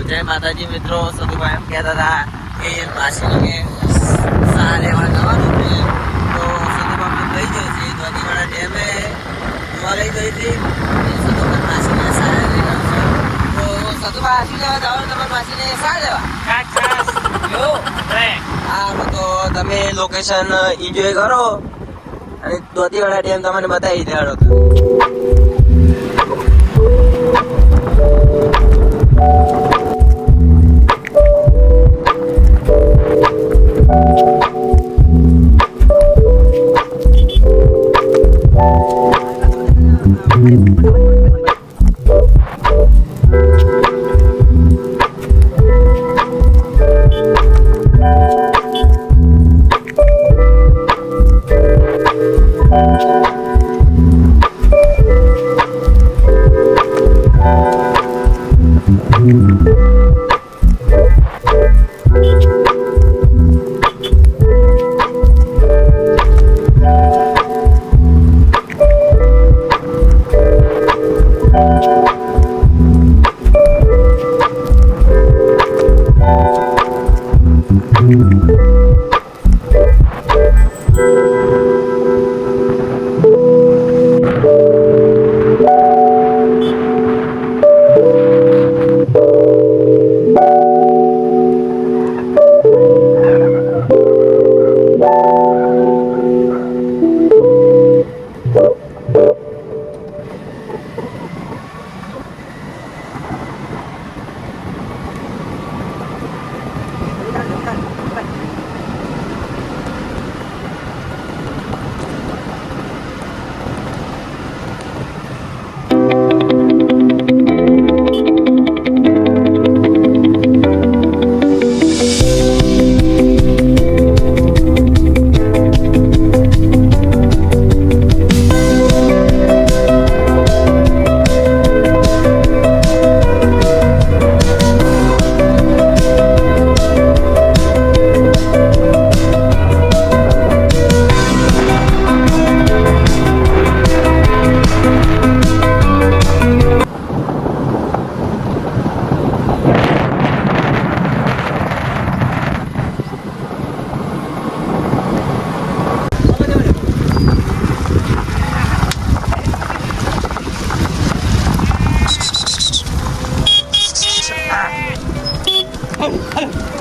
જય માતાજી મિત્રો. સદુભાઈ એમ કહેતા હતા કે માસીનો કે સા લેવા જવાનું છે, તો સદુભાઈ લઈ ગયો છે દ્વારકાવાળા ડેમે જોવા લઈ ગઈ હતી. સદુભાઈ માસીને સા લઈ ગયો છે, તો સદુભાઈ આસી લેવા જવાનું, તમારે માસીને સા લેવા હા, તો તમે લોકેશન એન્જોય કરો અને દ્વારકાવાળા ડેમ તમને બતાવી દેવાનો.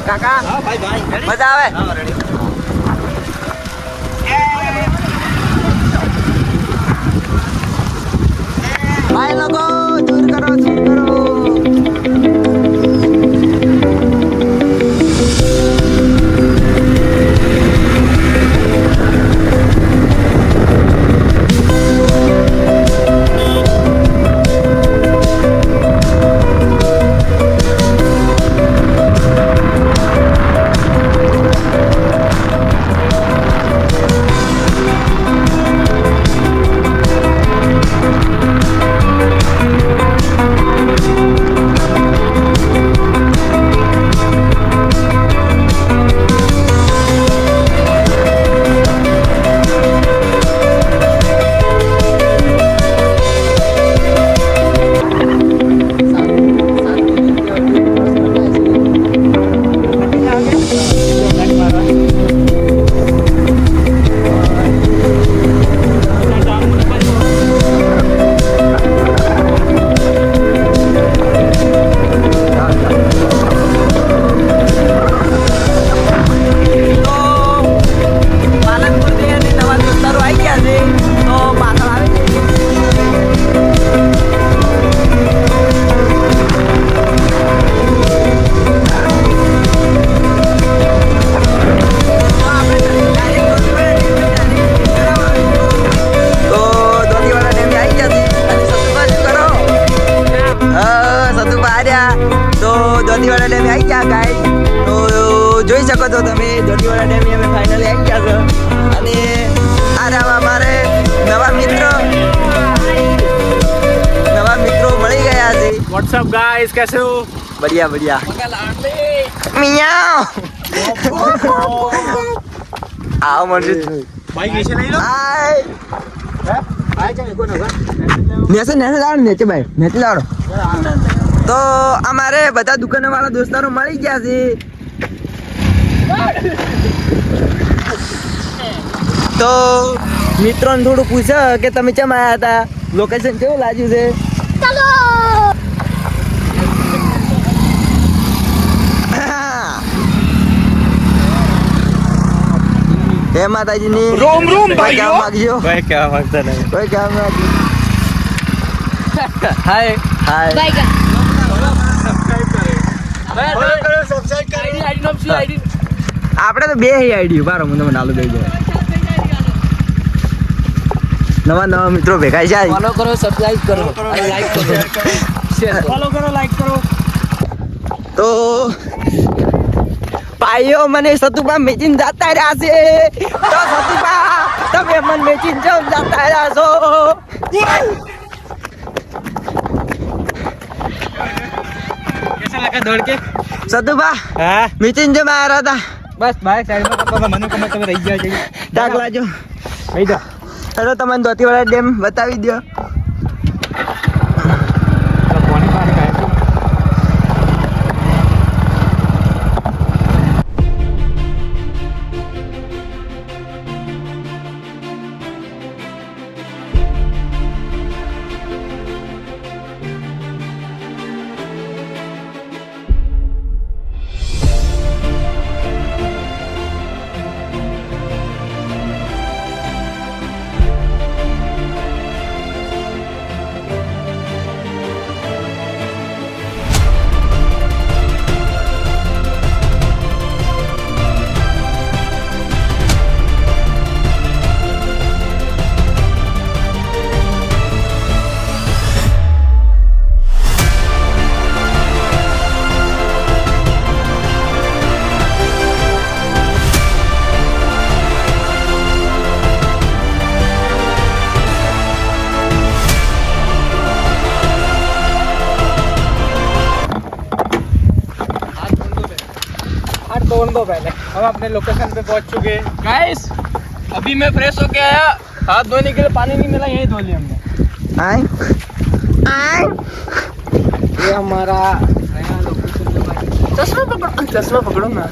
કાકા હા ભાઈ મજા આવે. ભાઈ લોકો દૂર કરો. દોતીવાડા ડેમે આવી ગયા ગાઈસ. તો જોઈ શકો છો તમે દોતીવાડા ડેમે અમે ફાઇનલી આવી ગયા છે. અને આ રહ્યા અમારે નવા મિત્રો મળી ગયા છે. व्हाट्सअप गाइस, कैसे हो? बढ़िया बढ़िया. मियाओ आओ मंजिल भाई नीचे नहीं लो. हाय નેસે લાડો નેચે ભાઈ નેચે લાડો. તો અમારે બધા દુકાન વાળા દોસ્તારો મળી ગયા છે. તો મિત્રોને થોડું પૂછો કે તમે કેમ આવ્યા હતા, લોકેશન કેવું લાગ્યું છે? જય માતાજીની. રોમ રોમ કોઈ ભાઈઓ. કહેવા માંગજો? ભાઈ કહેવા માંગતા નહીં. કોઈ કહેવા માંગજો? હાય. હાય. આપણે તો બે આઈડી બારો મને નાલું દઈ જાય. નવા મિત્રો ભેગા જાય. ફોલો કરો, સબસ્ક્રાઇબ કરો અને લાઈક કરો, શેર કરો. ફોલો કરો, લાઈક કરો. તો ભાઈઓ મને સતુભા મેચીને જતા રહ્યા છે. તો સતુભા તમે મને મેચીને જમ જતા રહ્યા છો. कैसा लगा दौड़ के? સતુભા हाँ મેચીને જમ આવ્યા હતા. बस बाइक साइड में करता था, मनु को मतलब रही जाए चाहिए. દાખલા જો भाई दा ચલો તમને ધોતીવાડા ડેમ બતાવી દો. पानी पानी का है. तोड़ दो पहले. हम अपने लोकेशन पे पहुंच चुके हैं. गाइस, अभी मैं फ्रेश होके आया, हाथ धोने के लिए पानी नहीं मिला, यही धो लिया हमने. આય ये हमारा नया लोकेशन है भाई. चश्मा पकड़ो ना.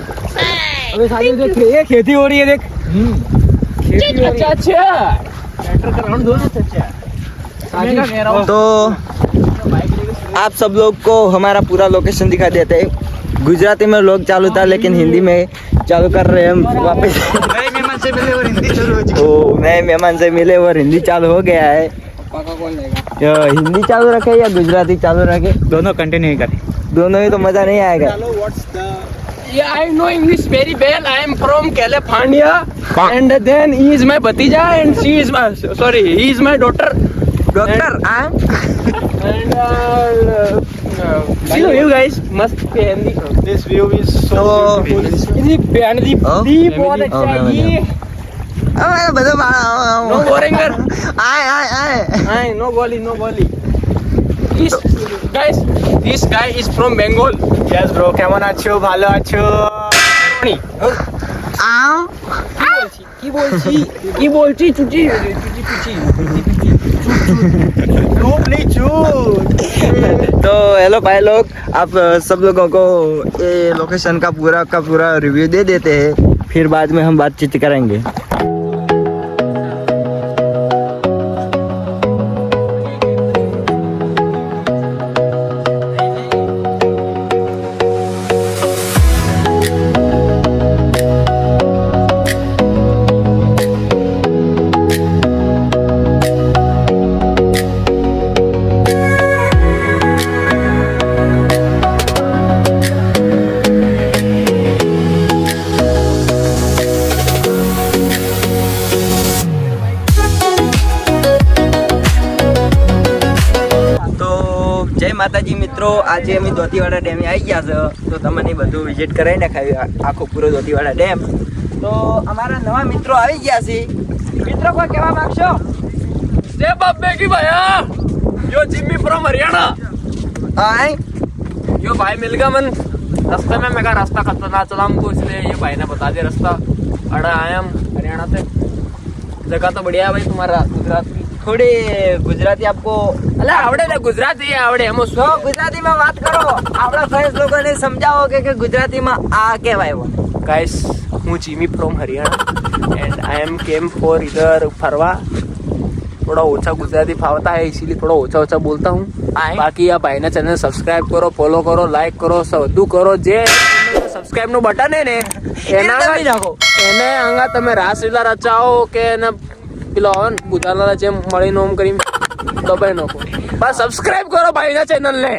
अबे साली देख, ये खेती हो रही है देख. खेती हो रही अच्छा है. अच्छा, ट्रैक्टर का राउंड दो ना. अच्छा शादी का कह रहा हूँ. तो आप सब लोग को हमारा पूरा लोकेशन दिखा देते हैं. गुजराती में लोग चालू था लेकिन हिंदी में चालू कर रहे हैं हम वापस. नए मेहमान से मिले और हिंदी शुरू हो चुकी ओ नए मेहमान से मिले और हिंदी चालू हो गया है. पापा का कौन लेगा? हिंदी चालू रखे या गुजराती चालू रखे, है. दोनों कंटिन्यू ही करें. दोनों ही तो मजा नहीं आएगा. Yeah, I know English very well. I am from California, and then he is my bhatija, and she is my he is my daughter. Doctor And see you guys. मस्त पहन दी. This view is so तो- beautiful. इसी पहन दी. दी बहुत अच्छा है ये. હવે બધું No Borenger. I i i Hi, no goalie. This guy is from Bengal. Yes bro, কেমন আছো? ভালো আছো? આવ কি বলছি চুচি चुप नहीं चुप. तो हेलो भाई लोग, आप सब लोगों को ये लोकेशन का पूरा रिव्यू दे देते हैं, फिर बाद में हम बातचीत करेंगे. માતાજી મિત્રો, આજે અમે ધોતીવાડા ડેમે આવી ગયા છે, તો તમને બધું વિઝિટ કરાવી નાખાવ્યું આખો પૂરો ધોતીવાડા ડેમ. તો અમારા નવા મિત્રો આવી ગયા છે. મિત્રો કોઈ કહેવા માંગશો? स्टेप अप बेगी भैया, यो जिम्मी फ्रॉम हरियाणा. आए यो भाई मिल गया मन रास्ते में. मैं कहा रास्ता खतरनाक चला हमको, इसलिए ये भाई ने बता दिया रास्ता. अड़ा आए हम हरियाणा से. जगह तो बढ़िया है भाई तुम्हारा गुजरात की. થોડી ગુજરાતી આપકો અલા આવડે ને ગુજરાતી આવડે એમાં તો શું ગુજરાતીમાં વાત કરો. આપણા ફ્રેન્ડ્સ લોકોને સમજાવો કે ગુજરાતીમાં આ કહેવાય. गाइस હું Jimmy from Haryana and I am came for इधर फरवा थोड़ा ओछा गुजराती फावता है इसीलिए थोड़ा ओछा ओछा बोलता हूँ बाकी આ ભાઈના ચેનલ સબસ્ક્રાઇબ કરો ફોલો કરો લાઈક કરો બધું કરો જે સબસ્ક્રાઇબ નું બટન હે ને એને આંગા તમે રાસલીલા રચાઓ કે એને પેલો બુધાના જેમ મળીને ઓમ કરી દબાઈ નાખો બસ સબસ્ક્રાઇબ કરો ભાઈના ચેનલ ને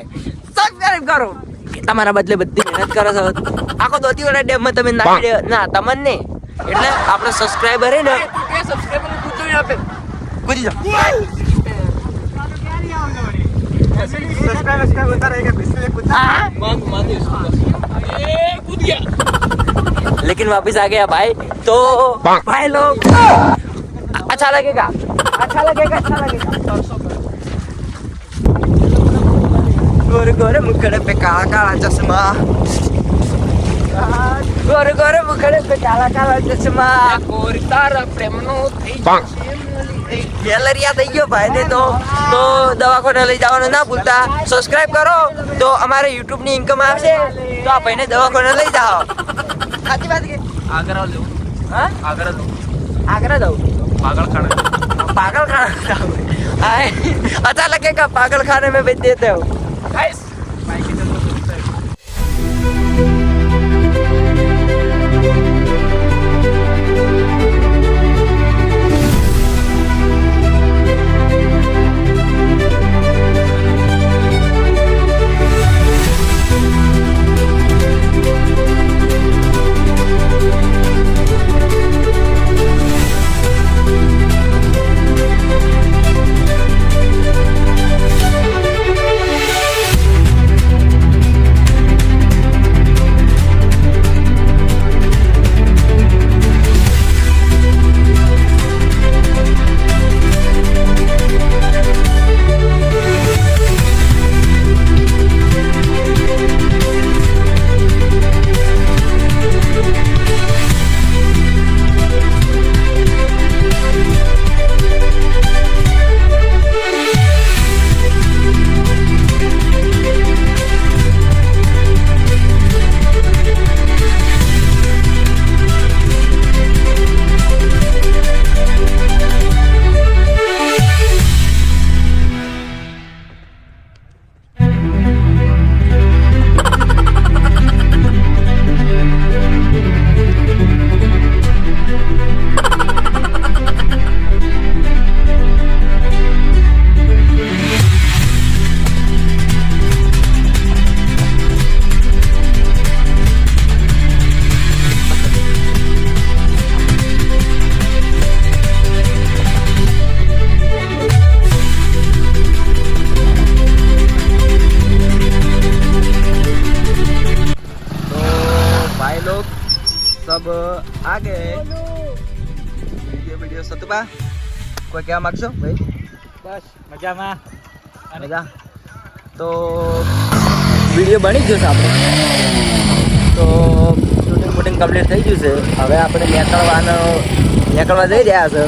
સબસ્ક્રાઇબ કરો. તમારા બદલે બધી મહેનત કરો છો. આખો દોતીવાડા ડેમમાં તમે નાખી દે ના તમને નહીં એટલે આપણે સબસ્ક્રાઇબર હે ને સબસ્ક્રાઇબર પૂછો યહાં पे કૂદી જાઓ. लेकिन वापस आ गया भाई तो भाई लोग अच्छा लगेगा गोरे गोरे मुखड़े पे काला काला चश्मा गोरे गोरे मुखड़े पे काला काला चश्मा કોરી તારા પ્રેમનો થઈ મેલેરિયા થઈ ગયો ભાઈને તો દવાખાને લઈ જવાનું ના ભૂલતા. સબસ્ક્રાઇબ કરો તો અમારે યુટ્યુબ ની ઇન્કમ આવશે તો આ ભાઈને દવાખાને લઈ જાઓ. સાચી વાત કે આગ્રા જવું હા આગ્રા જવું આગ્રા જાઉં પાગલ ખાના पागल खाना अच्छा लगेगा पागल खाने में भेज देते हो. गाइस भाई की तरफ से सब आ गए. वीडियो सतुबा કોઈ કહેવા માંગશો ભાઈ? બસ મજામાં મજા તો વિડીયો બની ગયો છે આપણે તો શૂટિંગ કમ્પ્લીટ થઈ ગયું છે. હવે આપણે નીકળવા જઈ રહ્યા છે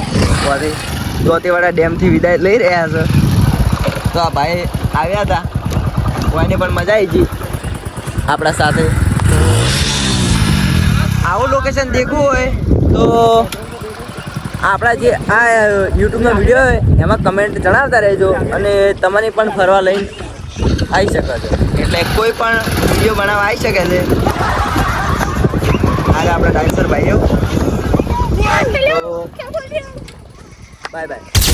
ત્યાંથી દોતીવાડા ડેમથી વિદાય લઈ રહ્યા છે. તો આ ભાઈ આવ્યા હતા કોઈને પણ મજા આવી ગઈ આપણા સાથે. આવું લોકેશન દેખવું હોય તો આપણા જે આ યુટ્યુબનો વિડીયો હોય એમાં કમેન્ટ જણાવતા રહેજો અને તમને પણ ફરવા લઈને આવી શકો છો. એટલે કોઈ પણ વિડીયો બનાવવા આવી શકે છે. આજે આપણે ડાન્સર ભાઈઓ બાય બાય.